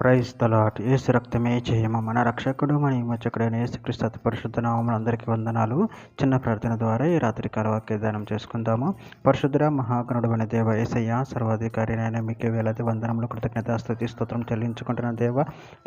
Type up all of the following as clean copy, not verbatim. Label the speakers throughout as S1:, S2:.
S1: Praise the lord. యేసు రక్తమే జయము. మన రక్షకుడు మన విమోచకుడైన యేసుక్రీస్తు అతి పరిశుద్ధ నామమున అందరికీ వందనాలు. చిన్న ప్రార్థన ద్వారా ఈ రాత్రికాల వాక్యదానం చేసుకుందాము. పరిశుద్ధుడ మహాగణుడైన దేవ యేసయ్య, సర్వాధికారి అయిన మీకే వేలాది వందనములు, కృతజ్ఞతాస్తుతి స్తోత్రం చెల్లించుకుంటున్న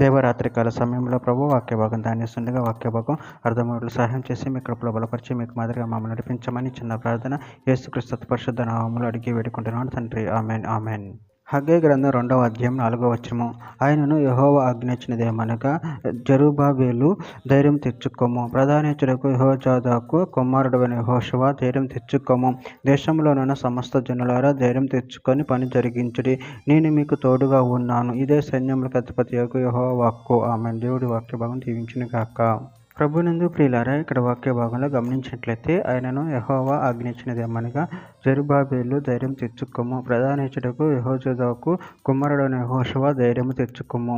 S1: దేవ రాత్రికాల సమయంలో ప్రభు వాక్య భాగం ధ్యానిస్తుండగా వాక్య భాగం అర్థమవులు సహాయం చేసి మీ కృపలో బలపరిచి మీకు మాదిరిగా మమ్మల్ని నడిపించమని చిన్న ప్రార్థన యేసుక్రీస్తు అతి పరిశుద్ధ నామములు అడిగి వేడుకుంటున్నాను తండ్రి. Amen amen. హగ్గై గ్రంథం 2వ అధ్యాయం 4వ వచనము. ఆయనను యెహోవా ఆజ్ఞించినదేమనగా, జెరుబ్బాబెలు ధైర్యం తెచ్చుకోము, ప్రధానయాజకుడకు యెహోజాదాకు కుమారుడైన యెహోషువ ధైర్యం తెచ్చుకోము, దేశంలోనున్న సమస్త జనులారా ధైర్యం తెచ్చుకొని పని జరిగించుడి, నేను మీకు తోడుగా ఉన్నాను, ఇదే సైన్యములకు అధిపతియగు యెహోవా వాక్కు. ఆమేన్. దేవుడి వాక్య భాగం దీవించును గాక. ప్రభునందు ప్రియులారా, ఇక్కడ వాక్య భాగంలో గమనించినట్లయితే ఆయనను యెహోవా ఆజ్ఞించినదేమనగా, జెరుబ్బాబెలు ధైర్యం తెచ్చుకోము, ప్రధానయాజకుడకు యెహోజాదాకు కుమారుడైన యెహోషువ ధైర్యం తెచ్చుకోము,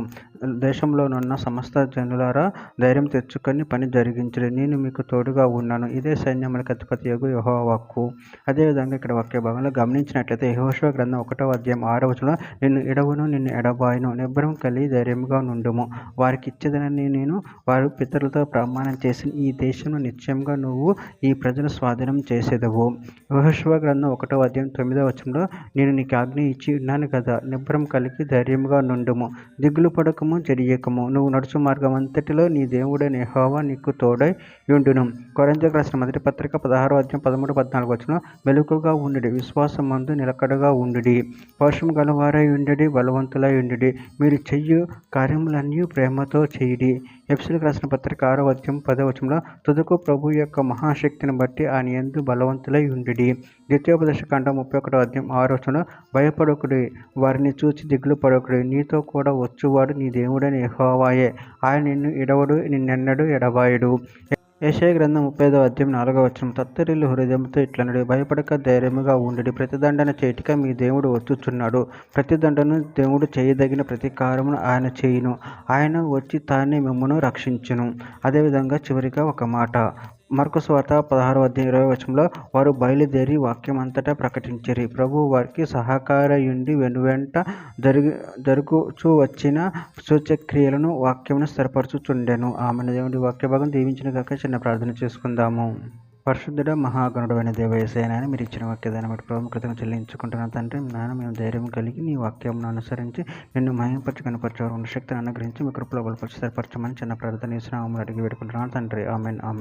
S1: దేశంలోనున్న సమస్త జనులారా ధైర్యం తెచ్చుకొని పని జరిగించుడి, నేను మీకు తోడుగా ఉన్నాను, ఇదే సైన్యములకు అధిపతియగు యెహోవా వాక్కు. అదేవిధంగా ఇక్కడ వాక్య భాగంలో గమనించినట్లయితే యెహోషువ గ్రంథం 1వ అధ్యాయం 6వ వచనంలో, నిన్ను ఎడవను నిన్ను ఎడబాయను, నిబ్బరం కలిగి ధైర్యముగా నుండుము, వారికి ఇచ్చేదనని నేను వారి పితరులతో ప్రమాణం చేసిన ఈ దేశంలో నిశ్చయంగా నువ్వు ఈ ప్రజల స్వాధీనం చేసేదవు. యెహోషువ గ్రంథం 1వ అధ్యాయం 9వ వచనంలో, నేను నీకు ఆజ్ఞ ఇచ్చి ఉన్నాను కదా, నిబ్బరం కలిగి ధైర్యముగా నుండుము, దిగులు పడకము, జడియకము, నువ్వు నడుచు మార్గం అంతటిలో నీ దేవుడైన యెహోవా నీకు తోడై యుండును. కొరింథీయులకు రాసిన మొదటి పత్రిక 16వ అధ్యాయం 13-14 వచనంలో, మెలకుగా ఉండుడి, విశ్వాసమందు నిలకడగా ఉండుడి, పౌరుషము గలవారై ఉండుడి, బలవంతులై ఉండుడి, మీరు చెయ్యు కార్యములన్నీ ప్రేమతో చేయుడి. ఎఫెసీయులకు రాసిన పత్రిక 6వ అధ్యాయం 10వ వచనంలో, తుదకు ప్రభు యొక్క మహాశక్తిని బట్టి ఆయన యందు బలవంతులై ఉండుడి. ద్వితీయోపదేశకాండం 31వ అధ్యాయం 6వ వచనంలో, భయపడకుడి, వారిని చూచి దిగులు పడకుడి, నీతో కూడా వచ్చువాడు నీ దేవుడైన యెహోవాయే, ఆయన నిన్ను ఎడవడు, నిన్నెన్నడూ ఎడబాయడు. యెషయా గ్రంథం 35వ అధ్యాయం 4వ వచనం, తత్తరిల్లు హృదయంతో ఇట్లనుడి, భయపడక ధైర్యముగా ఉండుడి, ప్రతిదండన చేయుటకు మీ దేవుడు వచ్చుచున్నాడు, ప్రతిదండను దేవుడు చేయదగిన ప్రతీకారమును ఆయన చేయును, ఆయన వచ్చి తానే మిమ్మును రక్షించును. అదేవిధంగా చివరిగా ఒక మాట, మార్కు సువార్త 16వ అధ్యాయం 20వ వచనంలో, వారు బయలుదేరి వాక్యం అంతటా ప్రకటించిరి, ప్రభువు వారికి సహకారయుండి వెనువెంట జరుగుచూ వచ్చిన సూచక్రియలను వాక్యమును స్థిరపరచుచుండెను. ఆమెను. దేవుడి వాక్య భాగం దీవించిన కాక చిన్న ప్రార్థన చేసుకుందాము. పరిశుద్ధుడ మహాగణుడైన దేవ యేసయ్య, మీరు ఇచ్చిన వాక్యదాన్ని బట్టి ప్రభు కృతజ్ఞతలు చెల్లించుకుంటున్నాను తండ్రి. నాన్న, మేము ధైర్యం కలిగి నీ వాక్యమును అనుసరించి నిన్ను మహిమపరచి కనపరచేవారు ఉన్న శక్తిని అనుగ్రహించి మీ కృపలో బలపరిచి స్థిరపరచమని చిన్న ప్రార్థన నామములో అడిగి వేడుకుంటున్నాను తండ్రి. Amen amen.